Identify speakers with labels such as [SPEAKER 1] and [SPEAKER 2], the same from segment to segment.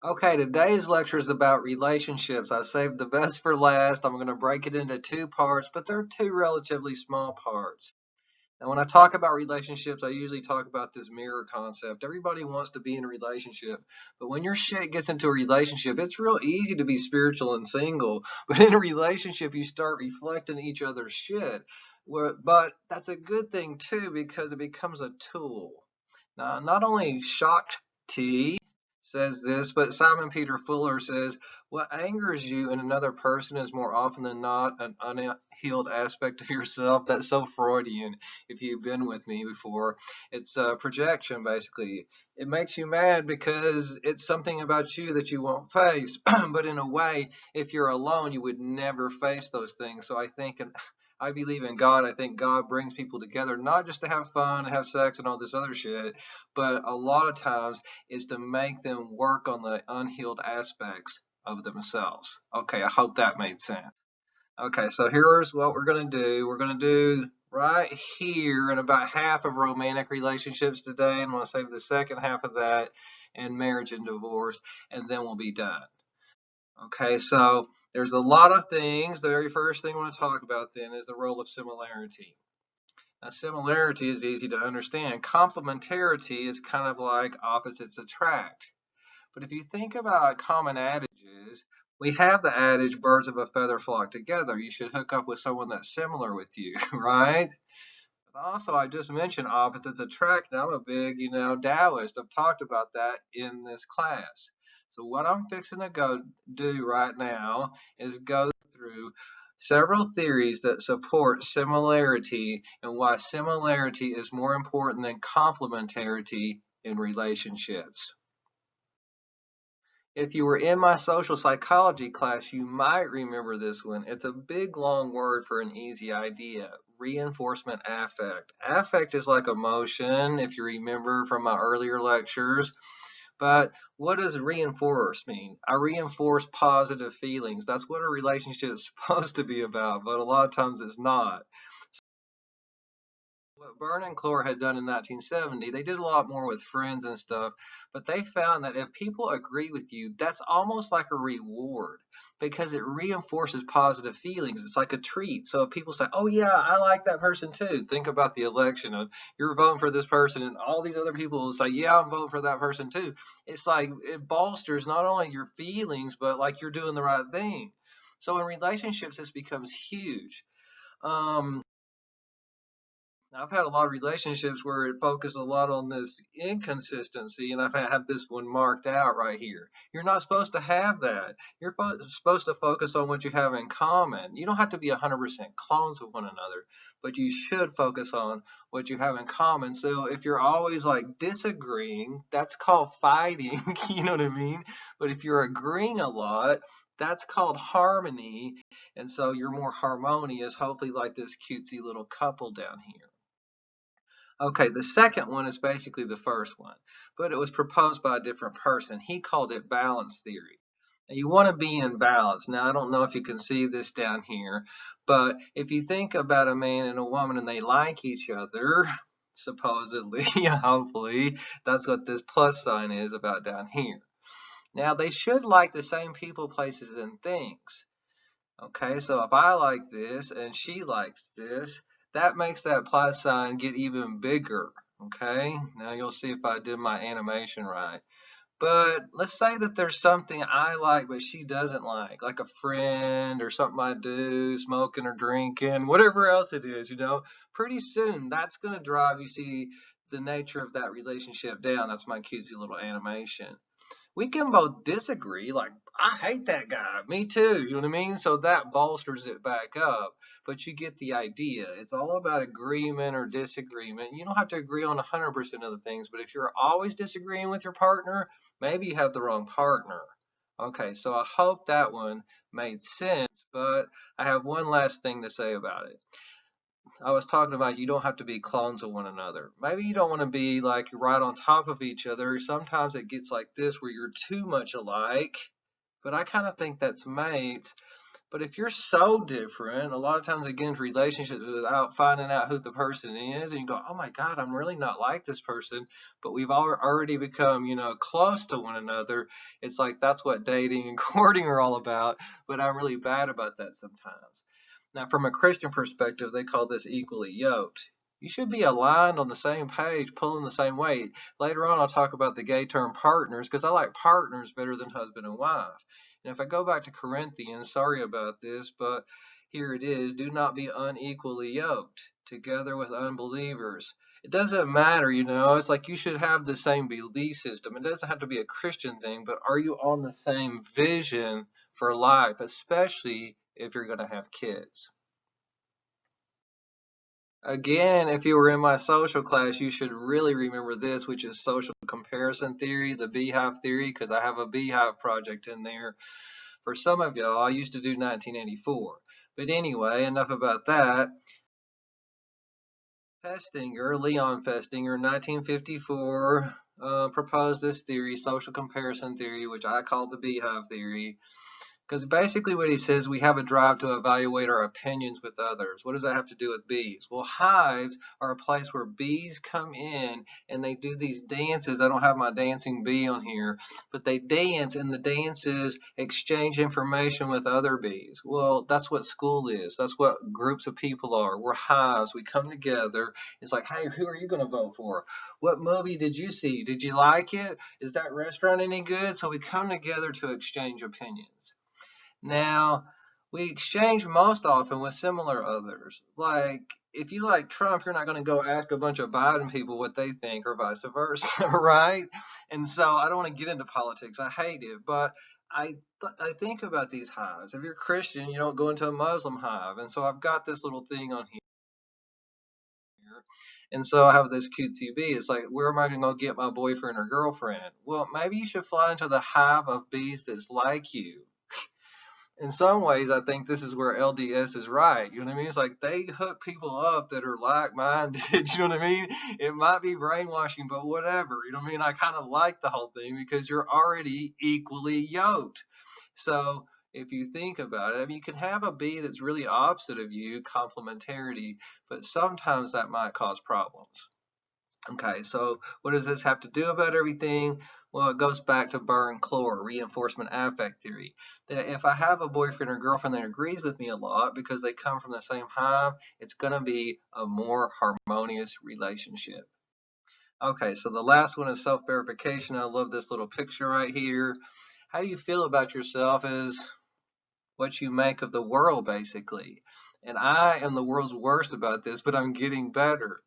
[SPEAKER 1] Okay, today's lecture is about relationships. I saved the best for last. I'm going to break it into two parts, but they're two relatively small parts. Now, when I talk about relationships, I usually talk about this mirror concept. Everybody wants to be in a relationship, but when your shit gets into a relationship, it's real easy to be spiritual and single. But in a relationship, you start reflecting each other's shit. But that's a good thing too because it becomes a tool. Now, not only shocked T says this, but Simon Peter Fuller says, what angers you in another person is more often than not an unhealed aspect of yourself. That's so Freudian if you've been with me before. It's a projection, basically. It makes you mad because it's something about you that you won't face. But in a way, if you're alone, you would never face those things. So I think, and I believe in God. I think God brings people together not just to have fun and have sex and all this other shit, but a lot of times is to make them work on the unhealed aspects of themselves. Okay, I hope that made sense. Okay, so here's what we're going to do. We're going to do right here in about half of romantic relationships today, and we'll save the second half of that in marriage and divorce, and then we'll be done. Okay, so there's a lot of things. The very first thing I want to talk about then is the role of similarity. Now, similarity is easy to understand. Complementarity is kind of like opposites attract. But if you think about common adages, we have the adage birds of a feather flock together. You should hook up with someone that's similar with you, right? But also, I just mentioned opposites attract. Now, I'm a big, Taoist. I've talked about that in this class. So what I'm fixing to go do right now is go through several theories that support similarity and why similarity is more important than complementarity in relationships. If you were in my social psychology class, you might remember this one. It's a big, long word for an easy idea. Reinforcement affect. Affect is like emotion, if you remember from my earlier lectures. But what does reinforce mean? I reinforce positive feelings. That's what a relationship is supposed to be about, but a lot of times it's not. What Byrne and Clore had done in 1970, they did a lot more with friends and stuff, but they found that if people agree with you, that's almost like a reward because it reinforces positive feelings. It's like a treat. So if people say, oh, yeah, I like that person too, think about the election of you're voting for this person, and all these other people will say, yeah, I'm voting for that person too. It's like it bolsters not only your feelings, but like you're doing the right thing. So in relationships, this becomes huge. Um, I've had a lot of relationships where it focused a lot on this inconsistency, and I've have this one marked out right here. You're not supposed to have that. You're supposed to focus on what you have in common. You don't have to be 100% clones of one another, but you should focus on what you have in common. So if you're always like disagreeing, that's called fighting, you know what I mean? But if you're agreeing a lot, that's called harmony, and so you're more harmonious, hopefully like this cutesy little couple down here. Okay, the second one is basically the first one, but it was proposed by a different person. He called it balance theory. And you want to be in balance. Now, I don't know if you can see this down here, but if you think about a man and a woman and they like each other, supposedly, hopefully, that's what this plus sign is about down here. Now, they should like the same people, places, and things. Okay, so if I like this and she likes this, that makes that plus sign get even bigger. Okay, now you'll see if I did my animation right. But let's say that there's something I like but she doesn't like a friend or something I do, smoking or drinking, whatever else it is, pretty soon that's going to drive, you see, the nature of that relationship down. That's my cutesy little animation. We can both disagree. Like, I hate that guy. Me too. You know what I mean? So that bolsters it back up. But you get the idea. It's all about agreement or disagreement. You don't have to agree on 100% of the things, but if you're always disagreeing with your partner, maybe you have the wrong partner. Okay, so I hope that one made sense, but I have one last thing to say about it. I was talking about you don't have to be clones of one another. Maybe you don't want to be like right on top of each other. Sometimes it gets like this where you're too much alike, but I kind of think that's mates. But if you're so different, a lot of times again, relationships without finding out who the person is, and you go, oh my God, I'm really not like this person, but we've already become, close to one another. It's like that's what dating and courting are all about, but I'm really bad about that sometimes. Now, from a Christian perspective, they call this equally yoked. You should be aligned on the same page, pulling the same weight. Later on, I'll talk about the gay term partners because I like partners better than husband and wife. And if I go back to Corinthians, sorry about this, but here it is, do not be unequally yoked together with unbelievers. It doesn't matter, it's like you should have the same belief system. It doesn't have to be a Christian thing, but are you on the same vision for life, especially if you're going to have kids? Again, if you were in my social class, you should really remember this, which is social comparison theory, the beehive theory, because I have a beehive project in there. For some of y'all, I used to do 1984. But anyway, enough about that. Leon Festinger, 1954, proposed this theory, social comparison theory, which I call the beehive theory. Because basically what he says, we have a drive to evaluate our opinions with others. What does that have to do with bees? Well, hives are a place where bees come in and they do these dances. I don't have my dancing bee on here, but they dance, and the dances exchange information with other bees. Well, that's what school is. That's what groups of people are. We're hives. We come together. It's like, hey, who are you going to vote for? What movie did you see? Did you like it? Is that restaurant any good? So we come together to exchange opinions. Now, we exchange most often with similar others. Like, if you like Trump, you're not going to go ask a bunch of Biden people what they think or vice versa, right? And so I don't want to get into politics. I hate it, but I think about these hives. If you're Christian, you don't go into a Muslim hive. And so I've got this little thing on here. And so I have this cutesy bee. It's like, where am I going to go get my boyfriend or girlfriend? Well, maybe you should fly into the hive of bees that's like you. In some ways, I think this is where LDS is right. You know what I mean? It's like they hook people up that are like-minded. You know what I mean? It might be brainwashing, but whatever. You know what I mean? I kind of like the whole thing because you're already equally yoked. So if you think about it, I mean, you can have a bee that's really opposite of you, complementarity, but sometimes that might cause problems. Okay, so what does this have to do about everything? Well, it goes back to Burr and Clore, reinforcement affect theory. That if I have a boyfriend or girlfriend that agrees with me a lot because they come from the same hive, it's going to be a more harmonious relationship. Okay, so the last one is self-verification. I love this little picture right here. How do you feel about yourself is what you make of the world, basically. And I am the world's worst about this, but I'm getting better.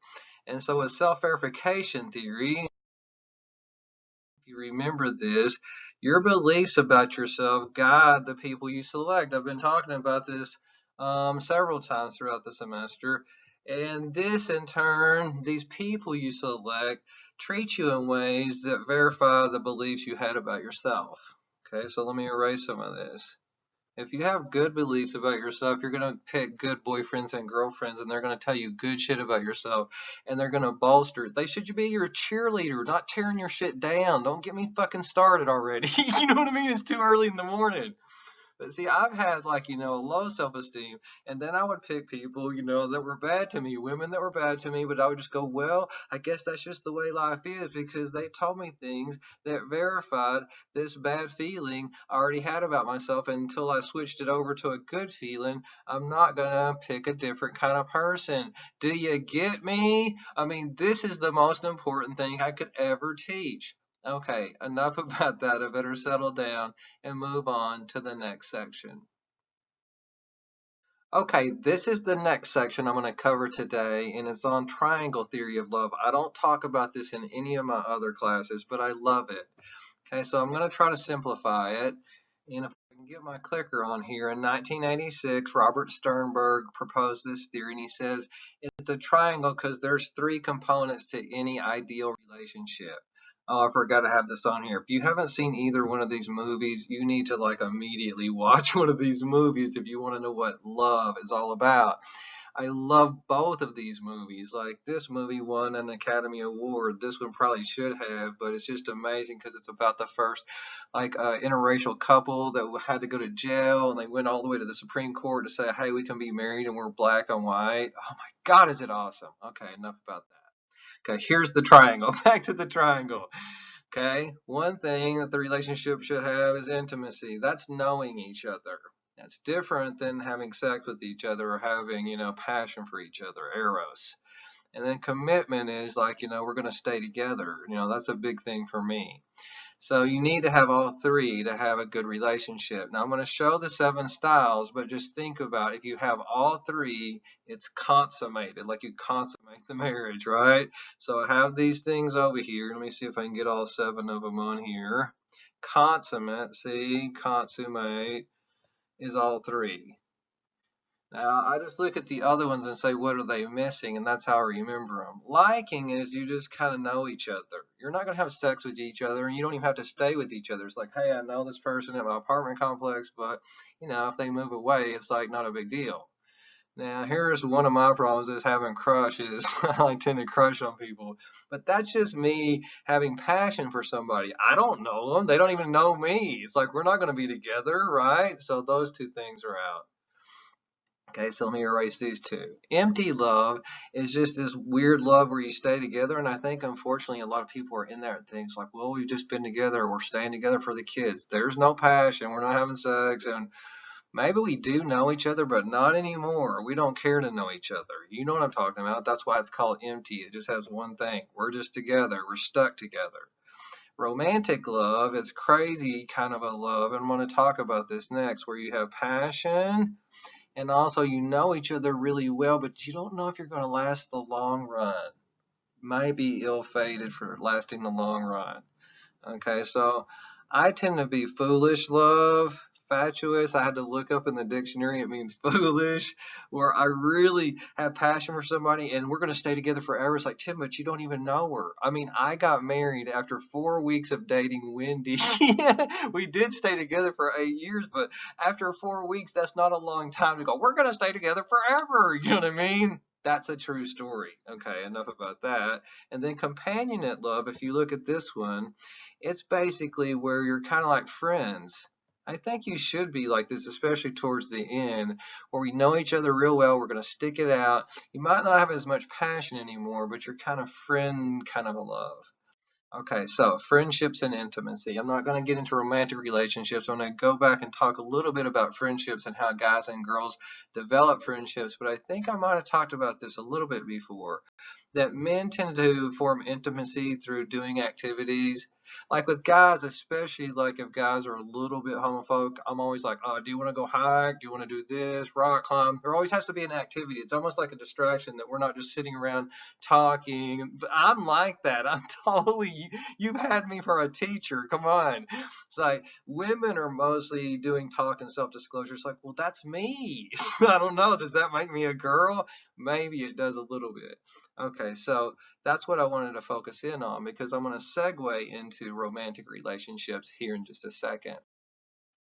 [SPEAKER 1] And so with self-verification theory, if you remember this, your beliefs about yourself guide the people you select. I've been talking about this several times throughout the semester. And this, in turn, these people you select treat you in ways that verify the beliefs you had about yourself. Okay, so let me erase some of this. If you have good beliefs about yourself, you're going to pick good boyfriends and girlfriends, and they're going to tell you good shit about yourself, and they're going to bolster it. They should be your cheerleader, not tearing your shit down. Don't get me fucking started already. You know what I mean? It's too early in the morning. But see, I've had like, low self-esteem, and then I would pick people, that were bad to me, women that were bad to me, but I would just go, well, I guess that's just the way life is because they told me things that verified this bad feeling I already had about myself. And until I switched it over to a good feeling, I'm not gonna pick a different kind of person. Do you get me? I mean, this is the most important thing I could ever teach. Okay, enough about that. I better settle down and move on to the next section. Okay, this is the next section I'm going to cover today, and it's on triangle theory of love. I don't talk about this in any of my other classes, but I love it. Okay, so I'm going to try to simplify it. And if I can get my clicker on here, in 1986, Robert Sternberg proposed this theory, and he says it's a triangle because there's three components to any ideal relationship. Oh, I forgot to have this on here. If you haven't seen either one of these movies, you need to like immediately watch one of these movies if you want to know what love is all about. I love both of these movies. Like this movie won an Academy Award. This one probably should have, but it's just amazing because it's about the first like interracial couple that had to go to jail and they went all the way to the Supreme Court to say, hey, we can be married and we're black and white. Oh my God, is it awesome? Okay, enough about that. Okay, here's the triangle. Back to the triangle. Okay, one thing that the relationship should have is intimacy. That's knowing each other. That's different than having sex with each other or having, passion for each other, eros. And then commitment is like, we're going to stay together. That's a big thing for me. So you need to have all three to have a good relationship. Now I'm going to show the 7 styles, but just think about if you have all three, it's consummated, like you consummate the marriage, right? So I have these things over here. Let me see if I can get all 7 of them on here. Consummate, see, consummate is all three. Now, I just look at the other ones and say, what are they missing? And that's how I remember them. Liking is you just kind of know each other. You're not going to have sex with each other, and you don't even have to stay with each other. It's like, hey, I know this person at my apartment complex, but, if they move away, it's like not a big deal. Now, here's one of my problems is having crushes. I tend to crush on people. But that's just me having passion for somebody. I don't know them. They don't even know me. It's like we're not going to be together, right? So those 2 things are out. Okay, so let me erase these 2. Empty love is just this weird love where you stay together, and I think unfortunately a lot of people are in there and things like, well, we've just been together, we're staying together for the kids. There's no passion, we're not having sex, and maybe we do know each other, but not anymore. We don't care to know each other. You know what I'm talking about. That's why it's called empty. It just has one thing. We're just together. We're stuck together. Romantic love is crazy kind of a love, and I'm going to talk about this next, where you have passion and also you know each other really well, but you don't know if you're going to last the long run. Might be ill-fated for lasting the long run. Okay, so I tend to be foolish love, fatuous. I had to look up in the dictionary. It means foolish, where I really have passion for somebody and we're going to stay together forever. It's like, Tim, but you don't even know her. I mean, I got married after 4 weeks of dating Wendy. We did stay together for 8 years, but after 4 weeks, that's not a long time to go, we're going to stay together forever. You know what I mean? That's a true story. Okay, enough about that. And then companionate love, if you look at this one, it's basically where you're kind of like friends. I think you should be like this, especially towards the end, where we know each other real well. We're going to stick it out. You might not have as much passion anymore, but you're kind of friend kind of a love. Okay, so friendships and intimacy. I'm not going to get into romantic relationships. I'm going to go back and talk a little bit about friendships and how guys and girls develop friendships, but I think I might have talked about this a little bit before. That men tend to form intimacy through doing activities. Like with guys, especially like if guys are a little bit homophobic, I'm always like, oh, do you want to go hike? Do you want to do this? Rock climb? There always has to be an activity. It's almost like a distraction that we're not just sitting around talking. I'm like that. I'm totally, you've had me for a teacher. Come on. It's like women are mostly doing talk and self-disclosure. It's like, well, that's me. I don't know. Does that make me a girl? Maybe it does a little bit. Okay, so that's what I wanted to focus in on because I'm going to segue into romantic relationships here in just a second.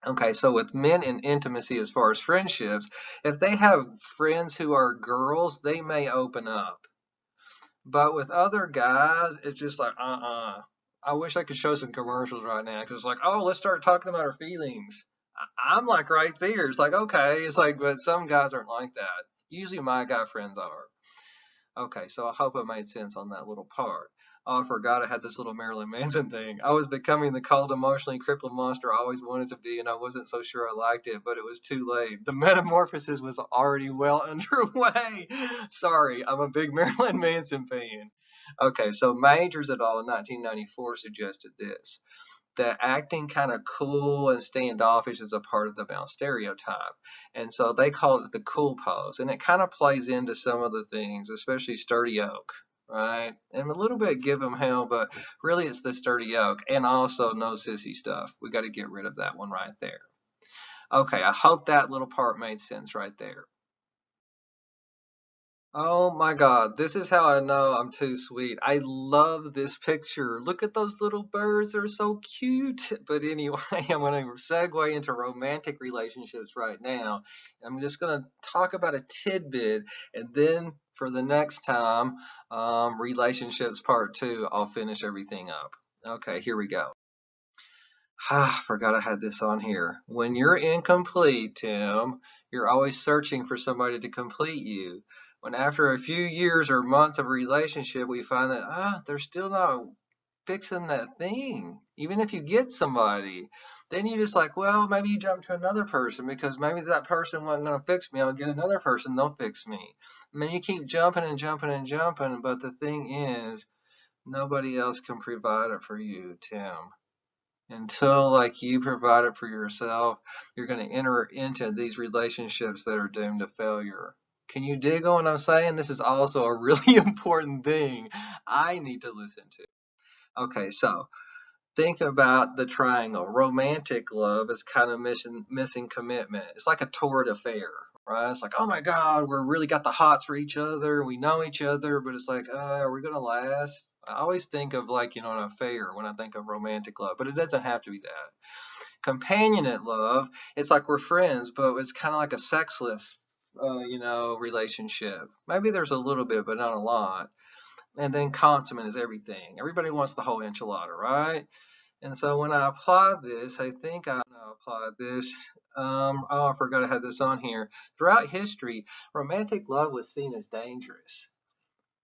[SPEAKER 1] Okay, so with men in intimacy as far as friendships, if they have friends who are girls, they may open up. But with other guys, it's just like, I wish I could show some commercials right now because it's like, oh, let's start talking about our feelings. I'm like right there. It's like, okay. It's like, but some guys aren't like that. Usually my guy friends are. Okay, so I hope it made sense on that little part. Oh, I forgot I had this little Marilyn Manson thing. I was becoming the cold, emotionally crippled monster I always wanted to be, and I wasn't so sure I liked it, but it was too late. The metamorphosis was already well underway. Sorry, I'm a big Marilyn Manson fan. Okay, so Majors et al. In 1994 suggested this, that acting kind of cool and standoffish is a part of the male stereotype. And so they called it the cool pose. And it kind of plays into some of the things, especially sturdy oak, right? And a little bit give them hell, but really it's the sturdy oak. And also no sissy stuff. We got to get rid of that one right there. Okay, I hope that little part made sense right there. Oh my God, this is how I know I'm too sweet. I love this picture. Look at those little birds, they're so cute. But anyway, I'm going to segue into romantic relationships right now. I'm just going to talk about a tidbit, and then for the next time, relationships part two, I'll finish everything up. Okay, here we go. Ah, forgot I had this on here. When you're incomplete, Tim, you're always searching for somebody to complete you. When after a few years or months of a relationship, we find that they're still not fixing that thing. Even if you get somebody, then you just like, well, maybe you jump to another person because maybe that person wasn't gonna fix me. I'll get another person, they'll fix me. I mean, you keep jumping and jumping and jumping, but the thing is, nobody else can provide it for you, Tim. Until like you provide it for yourself, you're going to enter into these relationships that are doomed to failure. Can you dig on what I'm saying? This is also a really important thing I need to listen to. Okay, so think about the triangle. Romantic love is kind of missing commitment. It's like a torrid affair, right? It's like, oh my God, we're really got the hots for each other. We know each other, but it's like, are we gonna last? I always think of like, an affair when I think of romantic love, but it doesn't have to be that. Companionate love, it's like we're friends, but it's kind of like a sexless, relationship. Maybe there's a little bit, but not a lot. And then consummate is everything. Everybody wants the whole enchilada, right? And so when I apply this, I think I applied this. I forgot I had this on here. Throughout history, romantic love was seen as dangerous.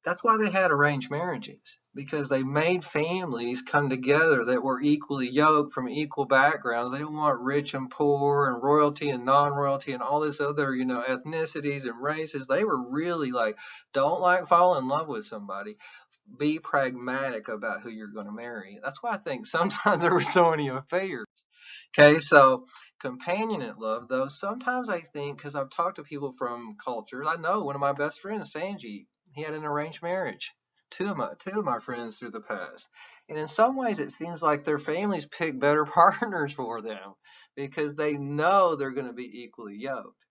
[SPEAKER 1] That's why they had arranged marriages, because they made families come together that were equally yoked from equal backgrounds. They didn't want rich and poor and royalty and non-royalty and all this other, ethnicities and races. They were really like, don't like fall in love with somebody. Be pragmatic about who you're going to marry. That's why I think sometimes there were so many affairs. Okay, so companionate love, though, sometimes I think, because I've talked to people from cultures, I know one of my best friends, Sanji, he had an arranged marriage. Two of my friends through the past. And in some ways, it seems like their families pick better partners for them because they know they're going to be equally yoked.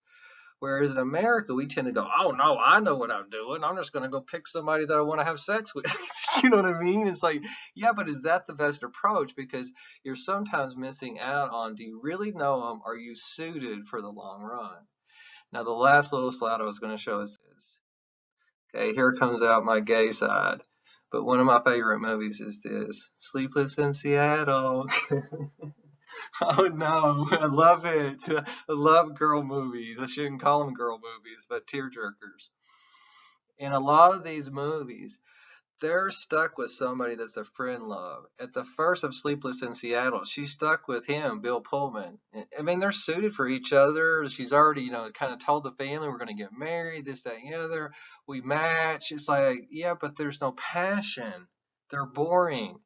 [SPEAKER 1] Whereas in America, we tend to go, oh no, I know what I'm doing. I'm just going to go pick somebody that I want to have sex with. You know what I mean? It's like, yeah, but is that the best approach? Because you're sometimes missing out on, do you really know them? Are you suited for the long run? Now, the last little slide I was going to show is this. Okay, here comes out my gay side. But one of my favorite movies is this Sleepless in Seattle. Oh no, I love it. I love girl movies. I shouldn't call them girl movies, but tearjerkers. In a lot of these movies, they're stuck with somebody that's a friend love. At the first of Sleepless in Seattle, she's stuck with him, Bill Pullman. I mean, they're suited for each other. She's already, kind of told the family we're going to get married, this, that, and the other. We match. It's like, yeah, but there's no passion. They're boring,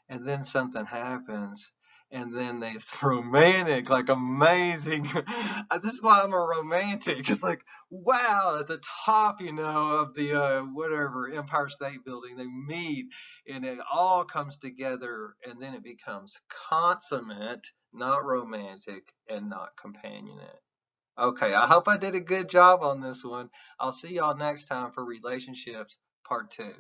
[SPEAKER 1] and then something happens, and then it's romantic, like amazing. This is why I'm a romantic. It's like, wow, at the top, of the whatever Empire State Building, they meet, and it all comes together, and then it becomes consummate, not romantic, and not companionate. Okay, I hope I did a good job on this one. I'll see y'all next time for relationships part two.